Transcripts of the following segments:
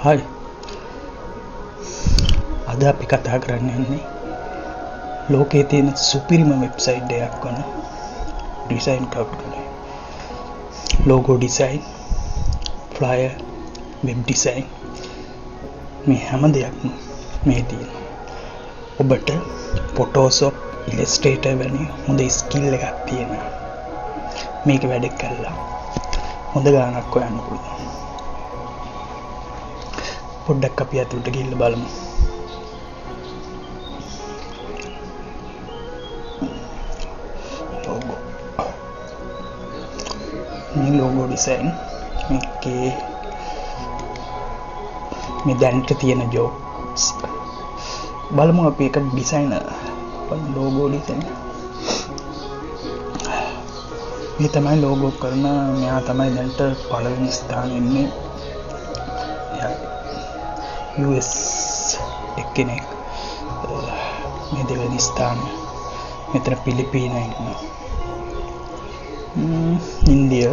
හයි අද අපි කතා කරන්න යන්නේ ලෝකයේ තියෙන සුපිරිම වෙබ්සයිට් එකක් වන ඩිසයින් ක්ලවුඩ් ගැන. ලෝගෝ ඩිසයින්, ෆ්ලයර්, වෙබ් ඩිසයින් මේ හැම දෙයක්ම මේ තියෙනවා. ඔබට ෆොටෝෂොප්, ඉලස්ට්‍රේටර් වැනි හොඳ ස්කිල් එකක් තියෙනවා. මේක වැඩ කරලා හොඳ ගාණක් හොයන්න පුළුවන්. පොඩ්ඩක් අපි අතුලට ගිහිල්ලා බලමු. මේ ලෝගෝ ඩිසයින් මේකේ මේ දැනට තියෙන ජොබ්ස් බලමු අපි එක ඩිසයිනර් ලෝගෝ ඩිසයින් මේ තමයි ලෝගෝ කරන මෙයා තමයි දැනට පළවෙනි ස්ථානයේ ඉන්නේ. US එක්කෙනෙක් මේ දෙවෙනි ස්ථානය. මෙතන පිලිපීන ඉන්නවා. ඉන්දිය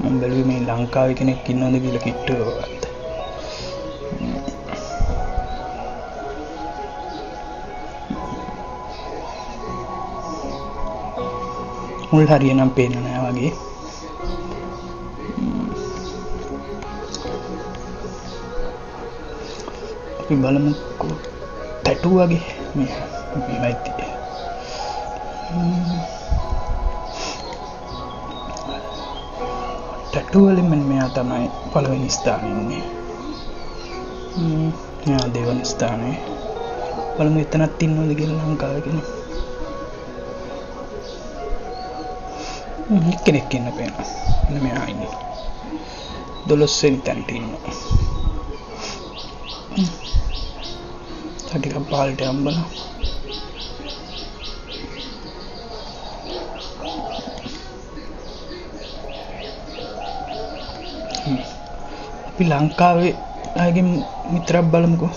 මම බැලුවේ මේ ලංකාවේ කෙනෙක් ඉන්නවද කියලා කිට්ටුව ගත්ත. මුල් හරියනම් පේන්නේ නැහැ වගේ. අපි බලමුකෝ ටැටු වගේ මේවයි තියෙන්නේ. ටැටු වලින් මෙයා තමයි පළවෙනි ස්ථානයේ ඉන්නේ. මෙයා දෙවෙනි ස්ථානයේ. බලමු එතනත් ඉන්නවද කියලා ලංකාවේ කෙනෙක්. කෙනෙක් ඉන්න පේනවා. එන්න මෙයා ඉන්නේ. 12 වෙනි තැනට ඉන්නවා. ටිකක් පාලට යන්න බලන්න. අපි ලංකාවේ අයගේ මිත්‍රක් බලමුකෝ.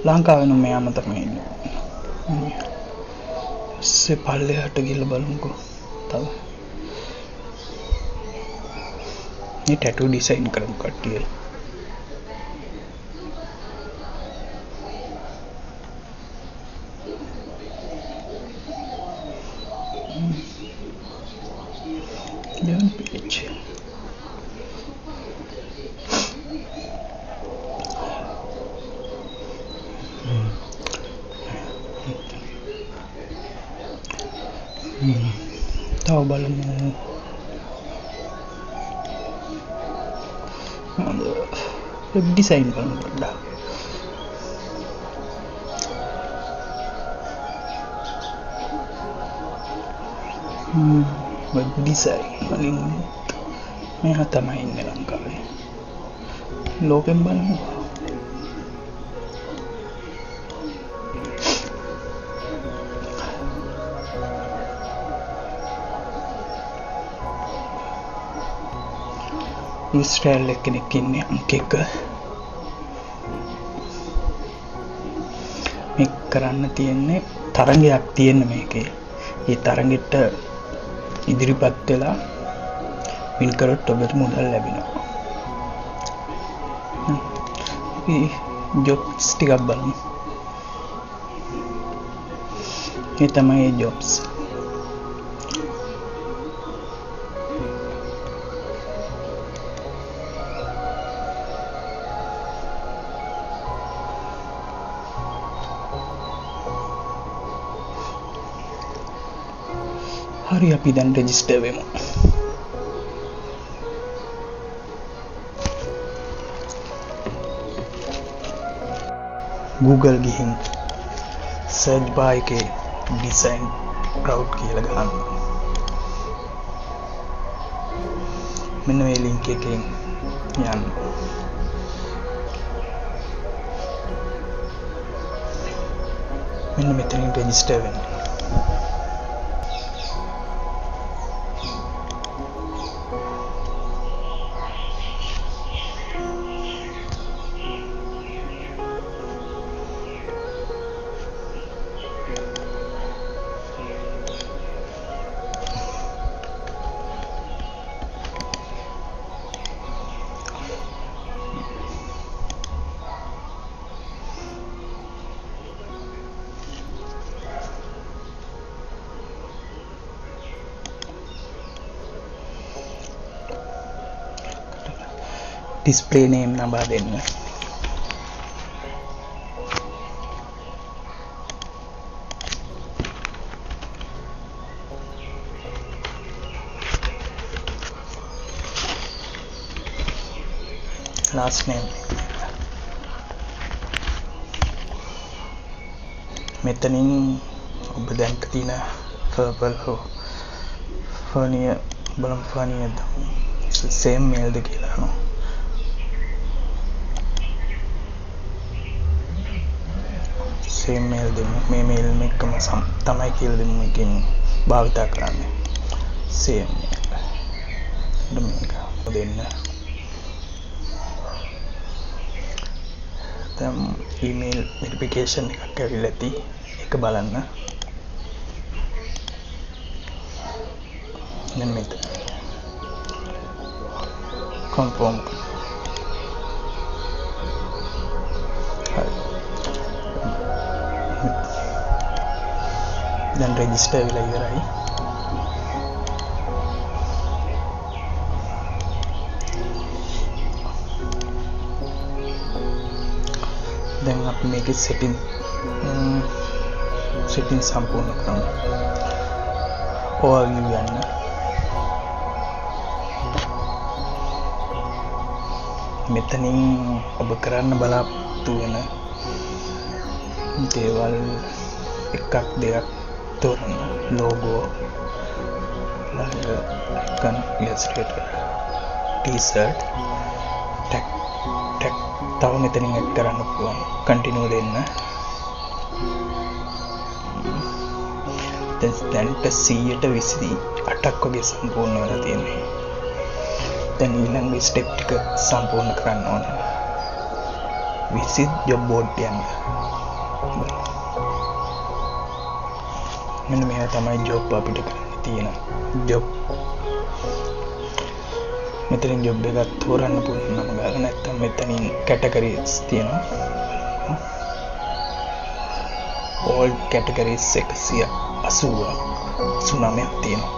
ලංකාවේ නම් මෙයාම තමයි ඉන්නේ. ඉස්සේ පල්ලෙහාට ගිහලා බලමුකෝ. තව මේ ටැටු ඩිසයින් කරමු කට්ටිය. Learn page. Tahu බලමු. වෙබ් ඩිසයින් බලමු පොඩ්ඩක්. වෙබ් ඩිසයින් වලින් මෙයා තමයි ඉන්නේ ලංකාවේ. ලෝකෙන් බලමු. ඉස්රායල් කෙනෙක් ඉන්නේ අංක 1. මේක කරන්න තියෙන්නේ තරංගයක් තියෙන මේකේ. ඒ තරංගෙට ඉදිරිපත් වෙලා වින් කරොත් ඔබට මුදල් ලැබෙනවා. අපි ජොබ්ස් ටිකක් බලමු. මේ තමයි ජොබ්ස්. හරි අපි දැන් රෙජිස්ටර් වෙමු. Google ගිහින් සර්ච් බාර් එකේ ඩිසයින් ක්ලවුඩ් කියලා ගහන්න. මෙන්න මේ ලින්ක් එකෙන් යන්න. මෙන්න මෙතනින් රෙජිස්ටර් වෙන්න. display name නබා දෙන්න. last name මෙතනින් ඔබ දැන්ක තියෙන purple හෝ ෆර්නියර් බලමු ෆර්නියර් same mail ද කියලා නෝ same mail දෙමු මේ mail එකම තමයි කියලා දෙමු මේකෙන් භාවිතා කරන්නේ same mail මේක දෙන්න email verification එකක් ඇවිල්ලා ඇති ඒක බලන්න දැන් මෙතන confirm දැන් register වෙලා ඉවරයි දැන් අපි මේකේ setting සම්පූර්ණ කරමු overview යන්න මෙතනින් ඔබ කරන්න බලාපොරොත්තු වෙන දේවල් එකක් දෙකක් තෝරන්න logo icon illustrator t-shirt tag තව මෙතනින් add කරන්න පුළුවන් continue දෙන්න දැන්ට 128ක් වගේ සම්පූර්ණ වෙලා තියෙනවා දැන් ඊළඟ ස්ටෙප් ටික සම්පූර්ණ කරන්න ඕන visit job board යන්න මෙන්න මේවා තමයි job අපිට කරන්න තියෙන job මෙතනින් job එකක් තෝරන්න පුළුවන් නම ගාලා නැත්නම් මෙතනින් categories තියෙනවා all categories 189ක් තියෙනවා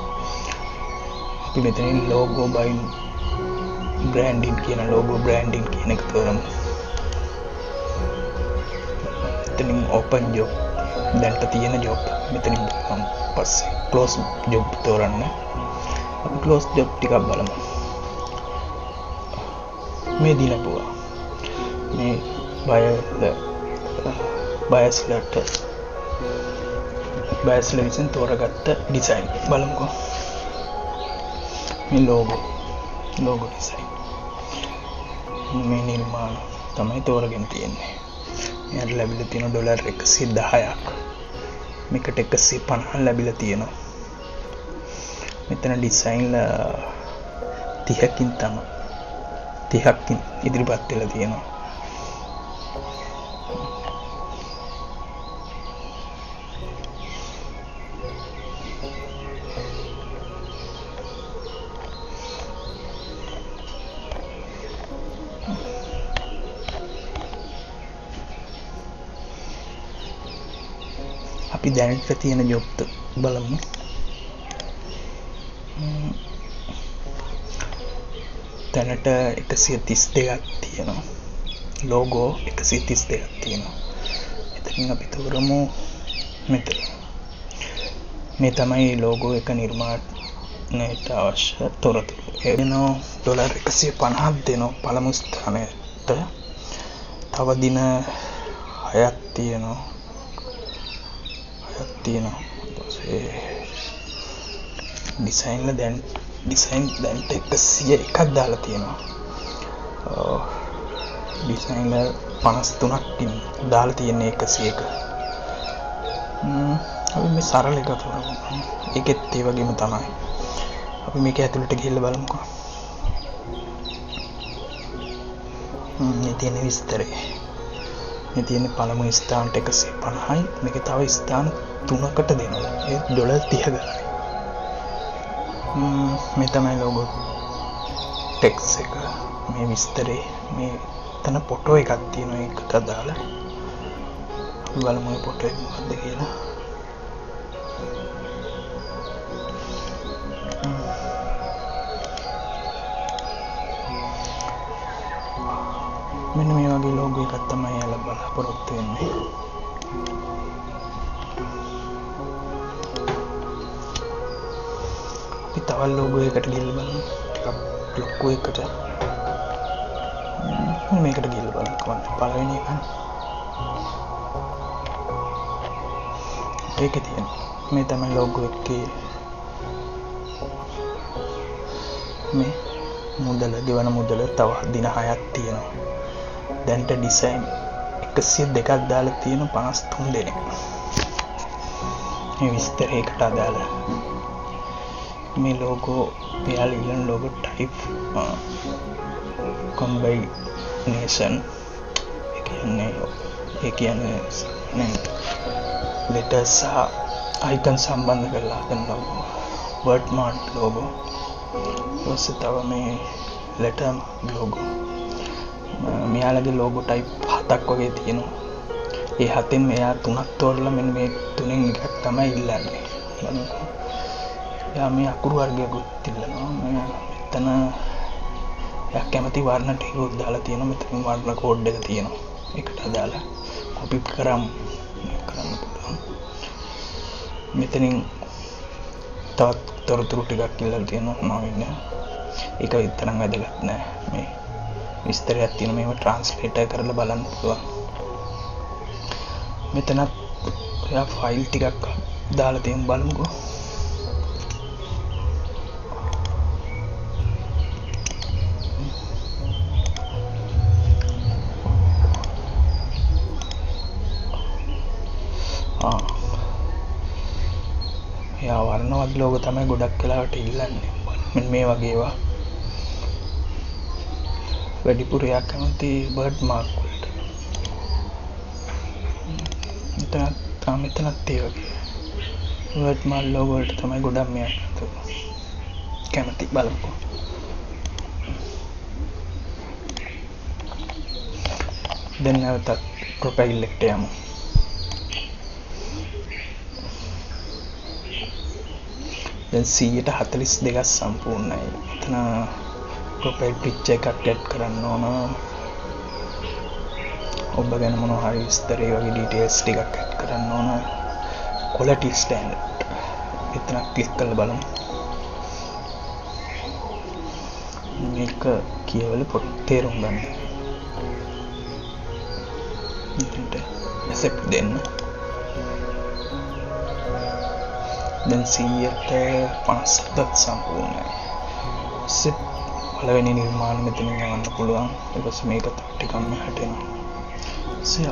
අපි මෙතනින් logo by branding කියන logo branding කියන එක තෝරමු මෙතනින් open job දැන්ට තියෙන job මෙතනින් පස්සේ close job තෝරන්න අපි close job ටිකක් බලමු මේ දිනපුවා මේ බයස්ලා විසින් තෝරගත්ත ඩිසයින් බලමුකෝ මේ logo ඩිසයින් මේ නිර්මාණ තමයි තෝරගෙන තියෙන්නේ මෙයාට ලැබිලා තියෙන $110ක් මේකට 150 ලැබිලා තියෙනවා මෙතන ඩිසයින්ලා 30කින් තමයි 30ක් ඉදිරිපත් වෙලා තියෙනවා අපි දැනට තියෙන ජොබ් බලමු දැනට 132ක් තියෙනවා logo 132ක් තියෙනවා එතනින් අපි තෝරමු මෙතන මේ තමයි logo එක නිර්මාණයට අවශ්‍ය තොරතුරු එනවා $150ක් දෙනවා පළමු ස්ථානයට තව දින 6ක් තියෙනවා ඩිසයින් දැන්ට 101ක් දාලා තියෙනවා ඩිසයින් 53ක් දාලා තියෙන්නේ 101ක අපි මේ සරල එක තෝරමු ඒකෙත් ඒ වගේම තමයි අපි මේක ඇතුළට ගිහිල්ලා බලමුකෝ මේ තියෙන විස්තරය මේ තියෙන පළමු ස්ථානට 150යි මේක තව ස්ථාන 3කට දෙනවා ඒ $30 ගානේ මේ තමයි logo text එක මේ විස්තරේ මේ තන ෆොටෝ එකක් තියෙනවා ඒකට දාලා බලමු මේ ෆොටෝ එක මොකක්ද කියලා මෙන්න මේ වගේ ලෝගෝ එකක් තමයි යාලා බලාපොරොත්තු වෙන්නේ. අපි තවත් ලෝගෝ එකකට ගිහලා බලමු. ටිකක් ලොකු එකකට. මේකට ගිහලා බලමු කොහොමද පළවෙනි එක. ඒකේ තියෙන මේ තමයි ලෝගෝ එකේ මේ මුදල ගෙවන මුදල තව දින 6ක් තියෙනවා. දැන්ට ඩිසයින් 102ක් දාලා තියෙන 53 දෙනෙක්. මේ විස්තරයකට අදාළ මේ ලෝගෝ එයාලා ඉල්ලන ලෝගෝ ටයිප් කොම්බයිනේෂන් ඒ කියන්නේ ලෙටර්ස් සහ අයිකන් සම්බන්ධ කරලා හදන ලෝගෝ වර්ඩ් මාර්ක් ලෝගෝ. ඊට තව මේ ලෙටර් ලෝගෝ මෙයාලගේ ලෝගෝ ටයිප් 7ක් වගේ තියෙනවා. ඒ 7න් මෙයා 3ක් තෝරලා මෙන්න මේ 3න් එකක් තමයි ඉල්ලන්නේ. බලන්නකෝ. යා මේ අකුරු වර්ගයකුත් ඉල්ලනවා. මෙතන යා කැමති වර්ණ ටිකක් දාලා තියෙනවා. මෙතන වර්ණ කෝඩ් එක තියෙනවා. ඒකට අදාළ කොපි කරන්න පුළුවන්. මෙතනින් තවත් තොරතුරු ටිකක් ඉල්ලලා තියෙනවා මම ඉන්නේ. ඒක විතරක් වැදගත් නෑ. මේ විස්තරයක් තියෙනවා. මේව ට්‍රාන්ස්ලේටර් කරලා බලන්න පුළුවන්. මෙතනත් ඔයා ෆයිල් ටිකක් දාලා තියෙන බලමුකෝ. යා වර්ණවත් ලෝගෝ තමයි ගොඩක් වෙලාවට ඉල්ලන්නේ. මෙන්න මේ වගේ ඒවා. වැඩිපුර යා කැමති බර්ඩ් මාර්ක් වලට. මෙතනත් ඒ වගේ. බර්ඩ් මාර්ක් ලෝගෝ වලට තමයි ගොඩක් මෙයා කැමති. බලමුකෝ. දැන් නැවතත් ප්‍රොෆයිල් එකට යමු. දැන් 142ක් සම්පූර්ණයි. එතන ප්‍රොෆයිල් පික්චර් එකක් ඇඩ් කරන්න ඕන. ඔබ ගැන මොනවා හරි විස්තර වගේ ඩීටේල්ස් ටිකක් ඇඩ් කරන්න ඕන. Quality standard. එතන ක්ලික් කරලා බලමු. මේක කියවල පොත් තේරුම් ගන්න. මෙතනට accept දෙන්න. දැන් 157ක් සම්පූර්ණයි. සෙට් පළවෙනි නිර්මාණ මෙතනින් යවන්න පුළුවන්. ඊට පස්සේ මේක ටිකක් මෙහාට එනවා.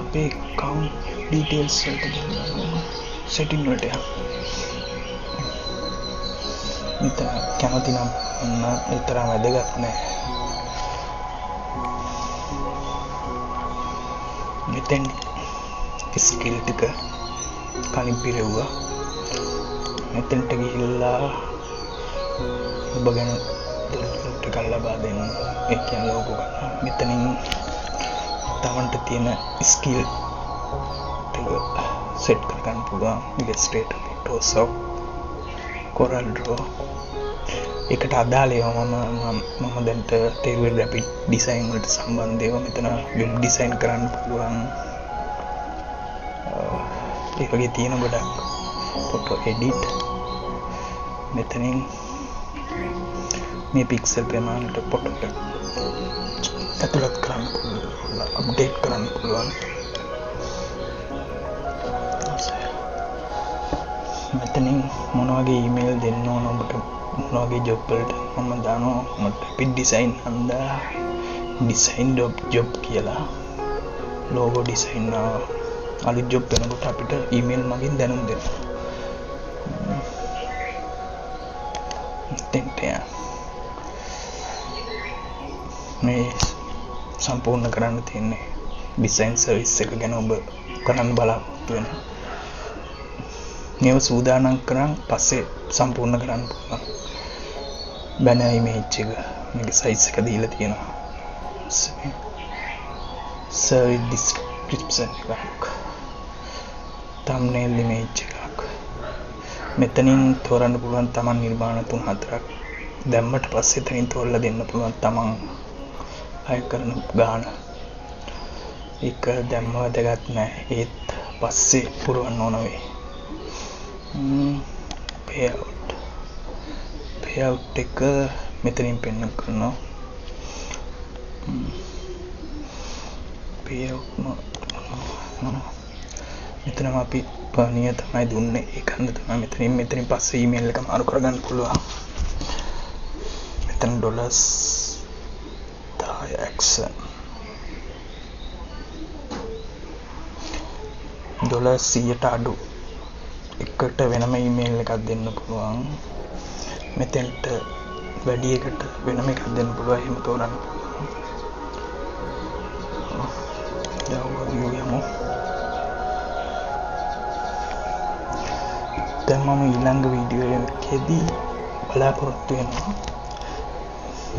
අපේ account details වලට ගිහින් setting වලට යන්න. මෙතන කැමති නම් ඒතරම් වැදගත් නෑ. මෙතෙන් ස්කිල් ටික කලින් පිරෙව්වා. මෙතෙන්ට ගිහිල්ලා ඔබ ගැන ටිකක් ලබා දෙන්න. ඒ කියන්නේ ලෝගෝ ගන්න. මෙතනින් තමන්ට තියෙන ස්කිල් ටික සෙට් කරගන්න පුළුවන්. ඉලස්ට්‍රේටර්, ෆොටෝෂොප්, කොරල් ඩ්‍රෝ. ඒකට අදාළ ඒවා මම දැන් තේරුවේ ග්‍රැෆික් ඩිසයින් වලට සම්බන්ධ ඒවා මෙතන වෙබ් ඩිසයින් කරන්න පුළුවන්. ඒ වගේ තියෙන ගොඩක් ෆොටෝ එඩිට්. මෙතනින් මේ පික්සල් ප්‍රමාණයට ෆොටෝ එක ඇතුළත් කරන්න පුළුවන්, අප්ඩේට් කරන්න පුළුවන්. මෙතනින් මොන වගේ ඊමේල් දෙන්න ඕන ඔබට, මොන වගේ ජොබ් වලට මම දානවා මට පික් ඩිසයින් හන්දා ඩිසයින් ජොබ් කියලා. ලෝගෝ ඩිසයින් අලුත් ජොබ් වෙනකොට අපිට ඊමේල් මගින් දැනුම් දෙනවා. මේ සම්පූර්ණ කරන්න තියෙන්නේ ඩිසයින් සර්විස් එක ගැන ඔබ කරන්න බලාපොරොත්තු වෙන මේව සූදානම් කරන් පස්සේ සම්පූර්ණ කරන්න පුළුවන්. බැනර් ඉමේජ් එක මේකේ සයිස් එක දීලා තියෙනවා. සර්විස් ඩිස්ක්‍රිප්ෂන් එකක්, thumbnail image එකක්. මෙතනින් තෝරන්න පුළුවන් තමන් නිර්මාණ 3-4ක්. දැම්මට පස්සේ එතනින් තෝරලා දෙන්න පුළුවන් තමන් අය කරන ගාන. ඒක දැම්ම වැදගත් නෑ. ඒත් පස්සේ පුරවන්න ඕන වෙයි. පේඅවුට් එක මෙතනින් පෙන්න කරනවා. මෙතනම අපි පණිය තමයි දුන්නේ. ඒකන්ද තමයි මෙතනින් පස්සේ ඊමේල් එක මාරු කරගන්න පුළුවන්. මෙතන $10 action $100ට අඩු එකට වෙනම ඊමේල් එකක් දෙන්න පුළුවන්. මෙතෙන්ට වැඩි එකට වෙනම එකක් දෙන්න පුළුවන්. එහෙම තෝරන්න පුළුවන්. යමු. දැන් මම ඊළඟ වීඩියෝ එකේදී බලාපොරොත්තු වෙනවා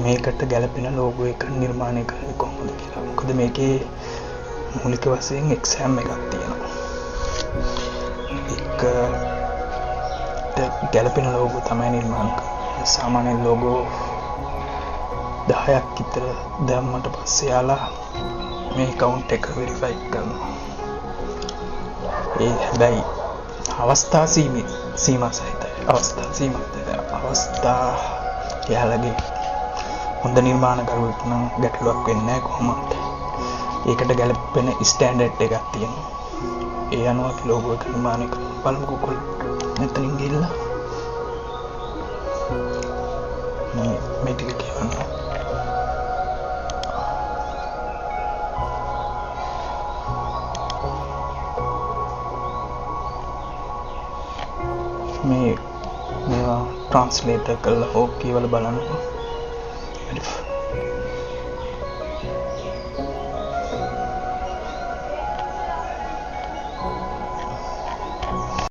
මේකට ගැලපෙන ලෝගෝ එක නිර්මාණය කරන්නේ කොහොමද කියලා. මොකද මේකේ මූලික වශයෙන් එක්සෑම් එකක් තියෙනවා. ඒක ගැලපෙන ලෝගෝ තමයි නිර්මාණය කරන්නේ. සාමාන්‍ය ලෝගෝ 10ක් විතර දැම්මට පස්සේ යාලා මේ account එක verify කරනවා. ඒ හැබැයි අවස්ථා සීමා සහිතයි. අවස්ථා යාලගේ හොඳ නිර්මාණකරුවෙක් නම් ගැටලුවක් වෙන්නේ නැහැ කොහොමද. ඒකට ගැලපෙන ස්ටෑන්ඩඩ් එකක් තියෙනවා. ඒ අනුව අපි ලෝගෝ එක නිර්මාණය කරනවා. බලමුකෝ කොල්ල මෙතනින් ගිහලා මේ ටික කියවන්න. මේවා ට්‍රාන්ස්ලේටර් කරලා හෝ කියවලා බලන්න.